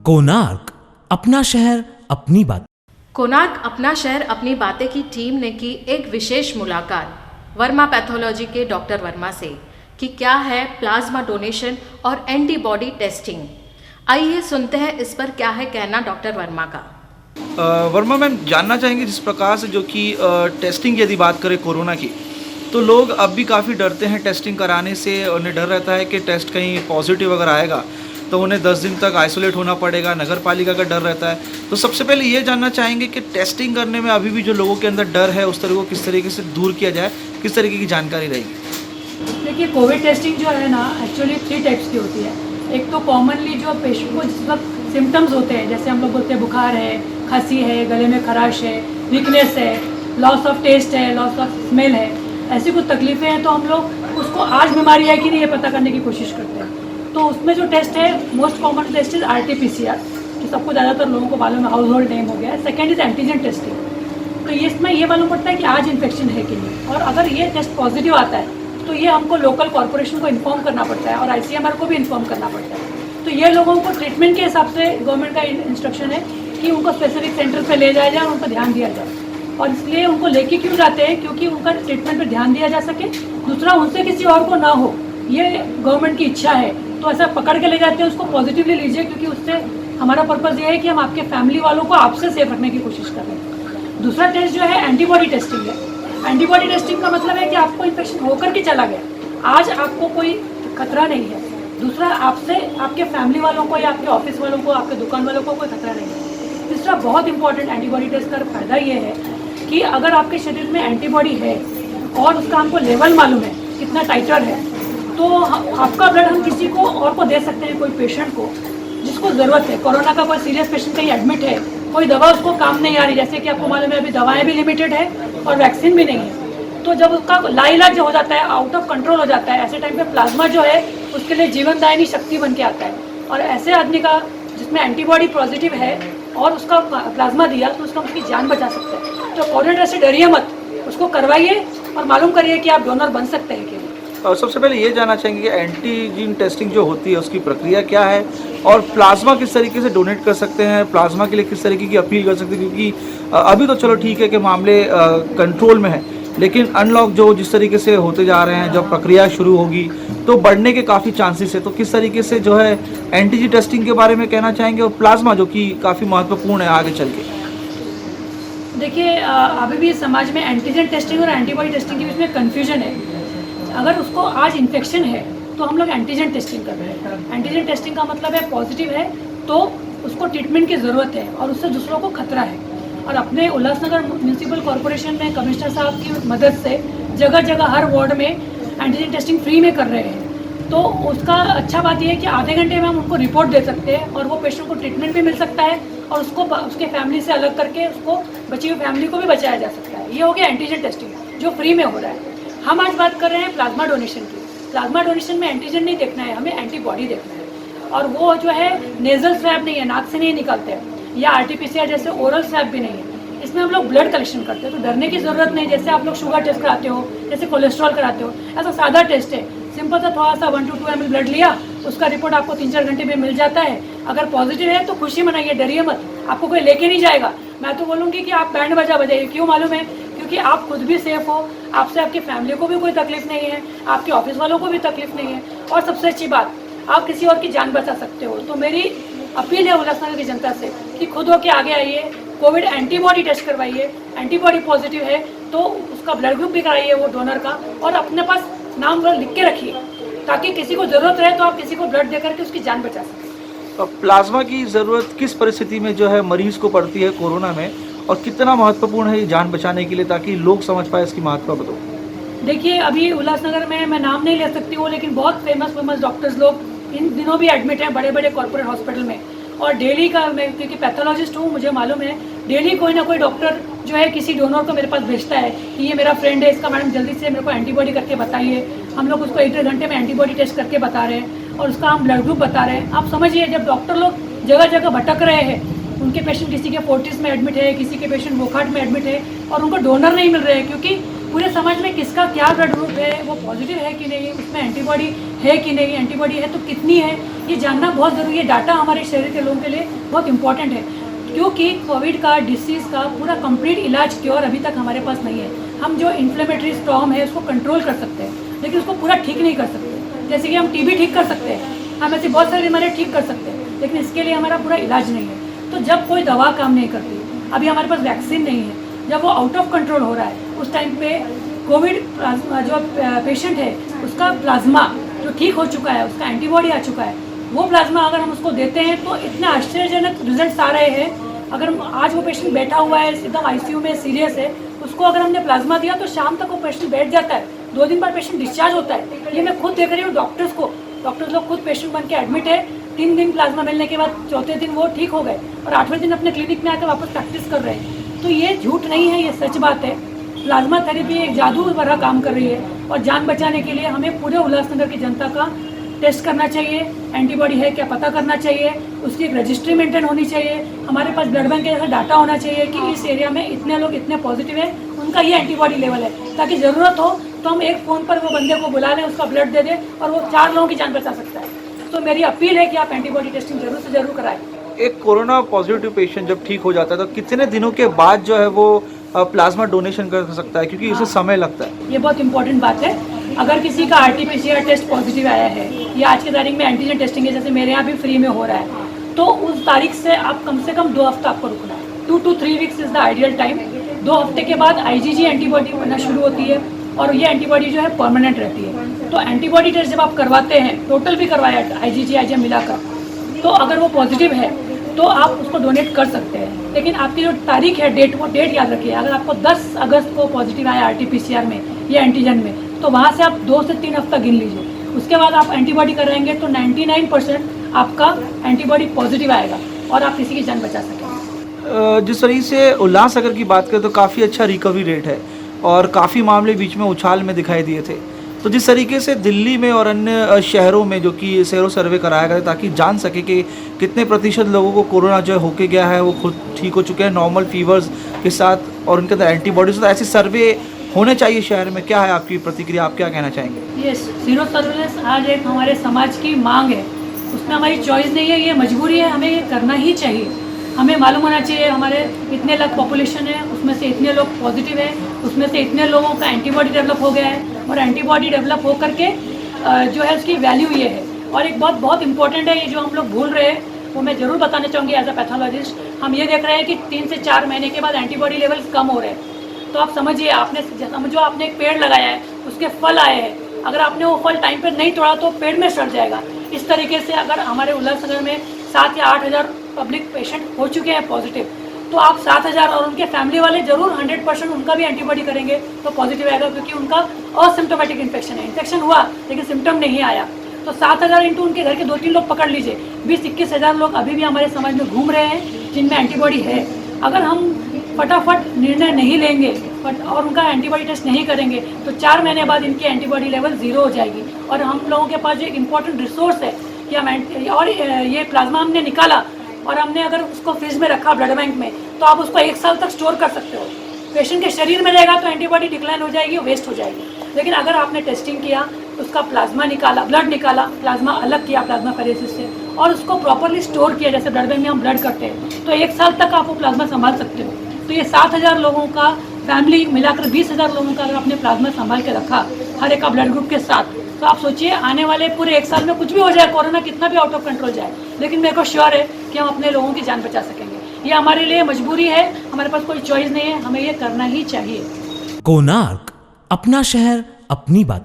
कोणार्क अपना शहर अपनी बात। कोणार्क अपना शहर अपनी बातें की टीम ने की एक विशेष मुलाकात वर्मा पैथोलॉजी के डॉक्टर वर्मा से कि क्या है प्लाज्मा डोनेशन और एंटीबॉडी टेस्टिंग। आइए सुनते हैं इस पर क्या है कहना डॉक्टर वर्मा का। वर्मा मैम, जानना चाहेंगे जिस प्रकार से जो कि टेस्टिंग यदि बात करें कोरोना की, तो लोग अब भी काफ़ी डरते हैं टेस्टिंग कराने से। उन्हें डर रहता है कि टेस्ट कहीं पॉजिटिव अगर आएगा तो उन्हें 10 दिन तक आइसोलेट होना पड़ेगा, नगर पालिका का डर रहता है। तो सबसे पहले ये जानना चाहेंगे कि टेस्टिंग करने में अभी भी जो लोगों के अंदर डर है उस तरह को किस तरीके से दूर किया जाए, किस तरीके की जानकारी रहेगी? देखिए, कोविड टेस्टिंग जो है ना, एक्चुअली 3 टाइप्स की होती है। एक तो कॉमनली जो पेशेंट को जिस वक्त सिम्टम्स होते हैं, जैसे हम लोग बोलते हैं बुखार है, खांसी है, गले में खराश है, वीकनेस है, लॉस ऑफ टेस्ट है, लॉस ऑफ स्मेल है, ऐसी कुछ तकलीफ़ें हैं, तो हम लोग उसको आज बीमारी है कि नहीं ये पता करने की कोशिश करते हैं। तो उसमें जो टेस्ट है, most common test is RT-PCR, जो सबको ज़्यादातर लोगों को मालूम है, हाउस होल्ड नेम हो गया है। Second is antigen testing. तो इसमें ये मालूम पड़ता है कि आज इन्फेक्शन है कि नहीं, और अगर ये टेस्ट पॉजिटिव आता है तो ये हमको लोकल कॉर्पोरेशन को इन्फॉर्म करना पड़ता है और ICMR को भी इन्फॉर्म करना पड़ता है। तो ये लोगों को ट्रीटमेंट के हिसाब से गवर्नमेंट का इंस्ट्रक्शन है कि उनको स्पेसिफिक सेंटर पे ले जाया जाए और उन पर ध्यान दिया जाए। और इसलिए उनको लेके क्यों जाते हैं, क्योंकि उनका ट्रीटमेंट पर ध्यान दिया जा सके, दूसरा उनसे किसी और को ना हो, ये गवर्नमेंट की इच्छा है। तो ऐसा पकड़ के ले जाते हैं, उसको पॉजिटिवली लीजिए, क्योंकि उससे हमारा पर्पज़ ये है कि हम आपके फैमिली वालों को आपसे सेफ रखने की कोशिश कर रहे हैं। दूसरा टेस्ट जो है एंटीबॉडी टेस्टिंग है। एंटीबॉडी टेस्टिंग का मतलब है कि आपको इन्फेक्शन होकर के चला गया, आज आपको कोई खतरा नहीं है, दूसरा आपसे आपके फैमिली वालों को या आपके ऑफिस वालों को, आपके दुकान वालों को कोई खतरा नहीं है। तीसरा बहुत इंपॉर्टेंट एंटीबॉडी टेस्ट का फायदा ये है कि अगर आपके शरीर में एंटीबॉडी है और उसका हमको लेवल मालूम है कितना टाइटर है, तो आपका ब्लड हम किसी को और को दे सकते हैं, कोई पेशेंट को जिसको ज़रूरत है। कोरोना का कोई सीरियस पेशेंट कहीं एडमिट है, कोई दवा उसको काम नहीं आ रही, जैसे कि आपको मालूम है अभी दवाएं भी लिमिटेड है और वैक्सीन भी नहीं है, तो जब उसका लाइलाज हो जाता है, आउट ऑफ कंट्रोल हो जाता है, ऐसे टाइम पे प्लाज्मा जो है उसके लिए जीवनदायिनी शक्ति बन के आता है। और ऐसे आदमी का जिसमें एंटीबॉडी पॉजिटिव है और उसका प्लाज्मा दिया तो उसका उसकी जान बचा सकता है। तो कोरोना टेस्ट से डरिए मत, उसको करवाइए और मालूम करिए कि आप डोनर बन सकते हैं कि नहीं। और सबसे पहले ये जानना चाहेंगे कि एंटीजन टेस्टिंग जो होती है उसकी प्रक्रिया क्या है और प्लाज्मा किस तरीके से डोनेट कर सकते हैं, प्लाज्मा के लिए किस तरीके की अपील कर सकते हैं, क्योंकि अभी तो चलो ठीक है कि मामले कंट्रोल में है, लेकिन अनलॉक जो जिस तरीके से होते जा रहे हैं, जब प्रक्रिया शुरू होगी तो बढ़ने के काफ़ी चांसेस है। तो किस तरीके से जो है एंटीजन टेस्टिंग के बारे में कहना चाहेंगे और प्लाज्मा जो कि काफ़ी महत्वपूर्ण है आगे चल के? देखिए, अभी भी समाज में एंटीजन टेस्टिंग और एंटीबॉडी टेस्टिंग के बीच में कन्फ्यूजन है। अगर उसको आज इन्फेक्शन है तो हम लोग एंटीजन टेस्टिंग कर रहे हैं। एंटीजन टेस्टिंग का मतलब है पॉजिटिव है तो उसको ट्रीटमेंट की ज़रूरत है और उससे दूसरों को खतरा है। और अपने उल्लासनगर म्यूनसिपल कॉरपोरेशन में कमिश्नर साहब की मदद से जगह जगह हर वार्ड में एंटीजन टेस्टिंग फ्री में कर रहे हैं। तो उसका अच्छा बात यह है कि आधे घंटे में हम उनको रिपोर्ट दे सकते हैं और वो पेशेंट को ट्रीटमेंट भी मिल सकता है और उसको उसके फैमिली से अलग करके उसको बची हुई फैमिली को भी बचाया जा सकता है। ये हो गया एंटीजन टेस्टिंग जो फ्री में हो रहा है। हम आज बात कर रहे हैं प्लाज्मा डोनेशन की। प्लाज्मा डोनेशन में एंटीजन नहीं देखना है, हमें एंटीबॉडी देखना है। और वो जो है नेजल स्वैब नहीं है, नाक से नहीं निकलते हैं, या RT-PCR जैसे ओरल स्वैब भी नहीं है। इसमें हम लोग ब्लड कलेक्शन करते हैं, तो डरने की ज़रूरत नहीं। जैसे आप लोग शुगर टेस्ट कराते हो, जैसे कोलेस्ट्रॉल कराते हो, ऐसा सादा टेस्ट है, सिंपल सा थोड़ा सा 1 to 2 ml ब्लड लिया, उसका रिपोर्ट आपको 3-4 घंटे में मिल जाता है। अगर पॉजिटिव है तो खुशी मनाइए, डरिए मत, आपको कोई लेके नहीं जाएगा। मैं तो बोलूँगी कि आप बैंड बजा बजाइए। क्यों मालूम है? क्योंकि आप खुद भी सेफ हो, आपसे आपकी फैमिली को भी कोई तकलीफ नहीं है, आपके ऑफिस वालों को भी तकलीफ नहीं है, और सबसे अच्छी बात, आप किसी और की जान बचा सकते हो। तो मेरी अपील है उल्लासनगर की जनता से कि खुद होके आगे आइए, कोविड एंटीबॉडी टेस्ट करवाइए, एंटीबॉडी पॉजिटिव है तो उसका ब्लड ग्रुप भी कराइए वो डोनर का, और अपने पास नाम लिख के रखिए ताकि किसी को ज़रूरत रहे तो आप किसी को ब्लड दे करके उसकी जान बचा सकें। प्लाज्मा की ज़रूरत किस परिस्थिति में जो है मरीज़ को पड़ती है कोरोना में, और कितना महत्वपूर्ण है ये जान बचाने के लिए, ताकि लोग समझ पाए इसकी महत्व बताओ? देखिए, अभी उल्लासनगर में मैं नाम नहीं ले सकती हूँ, लेकिन बहुत फेमस डॉक्टर्स लोग इन दिनों भी एडमिट हैं बड़े बड़े कॉर्पोरेट हॉस्पिटल में। और डेली का, मैं क्योंकि पैथोलॉजिस्ट हूँ, मुझे मालूम है डेली कोई ना कोई डॉक्टर जो है किसी डोनर को मेरे पास भेजता है कि ये मेरा फ्रेंड है, इसका मैडम जल्दी से मेरे को एंटीबॉडी करके बताइए। हम लोग उसको 1-1.5 घंटे में एंटीबॉडी टेस्ट करके बता रहे हैं और उसका हम ब्लड ग्रुप बता रहे हैं। आप समझिए, जब डॉक्टर लोग जगह जगह भटक रहे हैं, उनके पेशेंट किसी के फोर्टिस में एडमिट है, किसी के पेशेंट वोखाट में एडमिट है और उनको डोनर नहीं मिल रहे हैं, क्योंकि पूरे समाज में किसका क्या ब्लड ग्रुप है, वो पॉजिटिव है कि नहीं, उसमें एंटीबॉडी है कि नहीं, एंटीबॉडी है तो कितनी है, ये जानना बहुत ज़रूरी है। डाटा हमारे शरीर के लोगों के लिए बहुत इंपॉर्टेंट है, क्योंकि कोविड का डिसीज़ का पूरा कंप्लीट इलाज क्योर अभी तक हमारे पास नहीं है। हम जो इन्फ्लेमेटरी स्टॉर्म है उसको कंट्रोल कर सकते हैं, लेकिन उसको पूरा ठीक नहीं कर सकते। जैसे कि हम टीबी ठीक कर सकते हैं, हम ऐसी बहुत सारी बीमारियाँ ठीक कर सकते हैं, लेकिन इसके लिए हमारा पूरा इलाज नहीं है। तो जब कोई दवा काम नहीं करती, अभी हमारे पास वैक्सीन नहीं है, जब वो आउट ऑफ कंट्रोल हो रहा है, उस टाइम पे कोविड जो पेशेंट है उसका प्लाज्मा जो ठीक हो चुका है, उसका एंटीबॉडी आ चुका है, वो प्लाज्मा अगर हम उसको देते हैं तो इतने आश्चर्यजनक रिजल्ट्स आ रहे हैं। अगर आज वो पेशेंट बैठा हुआ है एकदम आईसीयू में सीरियस है, उसको अगर हमने प्लाज्मा दिया तो शाम तक वो पेशेंट बैठ जाता है, 2 दिन बाद पेशेंट डिस्चार्ज होता है। ये मैं खुद देख रही हूँ डॉक्टर्स को, डॉक्टर्स लोग खुद पेशेंट बन के एडमिट है, 3 दिन प्लाज्मा मिलने के बाद चौथे दिन वो ठीक हो गए और 8वें दिन अपने क्लिनिक में आकर वापस प्रैक्टिस कर रहे हैं। तो ये झूठ नहीं है, ये सच बात है। प्लाज्मा थेरेपी एक जादू भरा काम कर रही है और जान बचाने के लिए हमें पूरे उल्लासनगर की जनता का टेस्ट करना चाहिए, एंटीबॉडी है क्या पता करना चाहिए, उसकी एक रजिस्ट्री मेंटेन होनी चाहिए, हमारे पास ब्लड बैंक के जैसा डाटा होना चाहिए कि इस एरिया में इतने लोग इतने पॉजिटिव है, उनका ये एंटीबॉडी लेवल है, ताकि ज़रूरत हो तो हम एक फ़ोन पर वो बंदे को बुला लें, उसका ब्लड दे दें और वो 4 लोगों की जान बचा सकता है। तो मेरी अपील है कि आप एंटीबॉडी टेस्टिंग जरूर से जरूर कराएं। एक कोरोना पॉजिटिव पेशेंट जब ठीक हो जाता है तो कितने दिनों के बाद जो है वो प्लाज्मा डोनेशन कर सकता है, क्योंकि इसे समय लगता है? ये बहुत इंपॉर्टेंट बात है। अगर किसी का RT-PCR टेस्ट पॉजिटिव आया है या आज की तारीख में एंटीजन टेस्टिंग है, जैसे मेरे यहाँ भी फ्री में हो रहा है, तो उस तारीख से आप कम से कम 2 हफ्ता आपको रुकना है। 2 to 3 weeks is the ideal time. 2 हफ्ते के बाद IgG एंटीबॉडी बनना शुरू होती है और ये एंटीबॉडी जो है परमानेंट रहती है। तो एंटीबॉडी टेस्ट जब आप करवाते हैं, टोटल भी करवाया IgG IgM मिलाकर, तो अगर वो पॉजिटिव है तो आप उसको डोनेट कर सकते हैं। लेकिन आपकी जो तारीख है, डेट, वो डेट याद रखिए। अगर आपको 10 अगस्त को पॉजिटिव आया RT-PCR में या एंटीजन में, तो वहाँ से आप 2 से 3 हफ्ता गिन लीजिए। उसके बाद आप एंटीबॉडी कराएंगे तो 99% आपका एंटीबॉडी पॉजिटिव आएगा और आप किसी की जान बचा सकेंगे। जिस तरीके से उल्लासनगर की बात करें तो काफ़ी अच्छा रिकवरी रेट है और काफ़ी मामले बीच में उछाल में दिखाई दिए थे। तो जिस तरीके से दिल्ली में और अन्य शहरों में जो कि सेरो सर्वे कराया गया ताकि जान सके कि कितने प्रतिशत लोगों को कोरोना जो होके गया है वो खुद ठीक हो चुके हैं नॉर्मल फीवर्स के साथ और उनके अंदर एंटीबॉडीज, तो ऐसे सर्वे होने चाहिए शहर में। क्या है आपकी प्रतिक्रिया, आप क्या कहना चाहेंगे? ये सीरो सर्विलेंस आज एक हमारे समाज की मांग है, उसमें हमारी चॉइस नहीं है, ये मजबूरी है, हमें ये करना ही चाहिए। हमें मालूम होना चाहिए हमारे इतने लाख पॉपुलेशन है, उसमें से इतने लोग पॉजिटिव है, उसमें से इतने लोगों का एंटीबॉडी डेवलप हो गया है और एंटीबॉडी डेवलप हो करके जो है उसकी वैल्यू ये है। और एक बात बहुत इंपॉर्टेंट है, ये जो हम लोग भूल रहे हैं वो मैं ज़रूर बताना चाहूँगी एज अ पैथोलॉजिस्ट। हम ये देख रहे हैं कि 3 से 4 महीने के बाद एंटीबॉडी लेवल्स कम हो रहे हैं। तो आप समझिए, आपने समझो आपने एक पेड़ लगाया है, उसके फल आए हैं, अगर आपने वो फल टाइम पर नहीं तोड़ा तो पेड़ में सड़ जाएगा। इस तरीके से अगर हमारे उल्लासनगर में 7 या 8 हज़ार पब्लिक पेशेंट हो चुके हैं पॉजिटिव, तो आप 7,000 और उनके फैमिली वाले जरूर 100% उनका भी एंटीबॉडी करेंगे तो पॉजिटिव आएगा, क्योंकि उनका असिम्टोमेटिक इन्फेक्शन है। इन्फेक्शन हुआ लेकिन सिम्टम नहीं आया। तो 7,000 इंटू उनके घर के 2-3 लोग पकड़ लीजिए, 20-21 हज़ार लोग अभी भी हमारे समाज में घूम रहे हैं जिनमें एंटीबॉडी है। अगर हम फटाफट निर्णय नहीं लेंगे और उनका एंटीबॉडी टेस्ट नहीं करेंगे तो 4 महीने बाद इनकी एंटीबॉडी लेवल 0 हो जाएगी। और हम लोगों के पास जो एक इम्पॉर्टेंट रिसोर्स है कि हम और ये प्लाज्मा हमने निकाला और हमने अगर उसको फ्रिज में रखा ब्लड बैंक में, तो आप उसको 1 साल तक स्टोर कर सकते हो। पेशेंट के शरीर में रहेगा तो एंटीबॉडी डिक्लाइन हो जाएगी, वेस्ट हो जाएगी। लेकिन अगर आपने टेस्टिंग किया, उसका प्लाज्मा निकाला, ब्लड निकाला, प्लाज्मा अलग किया प्लाज्मा फेरेसिस से और उसको प्रॉपरली स्टोर किया, जैसे ब्लड बैंक में हम ब्लड करते हैं, तो 1 साल तक आप वो प्लाज्मा संभाल सकते हो। तो ये 7,000 लोगों का फैमिली मिलाकर 20,000 लोगों का अगर आपने प्लाज्मा संभाल के रखा हर एक का ब्लड ग्रुप के साथ, तो आप सोचिए आने वाले पूरे 1 साल में कुछ भी हो जाए, कोरोना कितना भी आउट ऑफ कंट्रोल जाए, लेकिन मेरे को श्योर है कि हम अपने लोगों की जान बचा सकेंगे। ये हमारे लिए मजबूरी है, हमारे पास कोई चॉइस नहीं है, हमें ये करना ही चाहिए। कोणार्क, अपना शहर अपनी बात।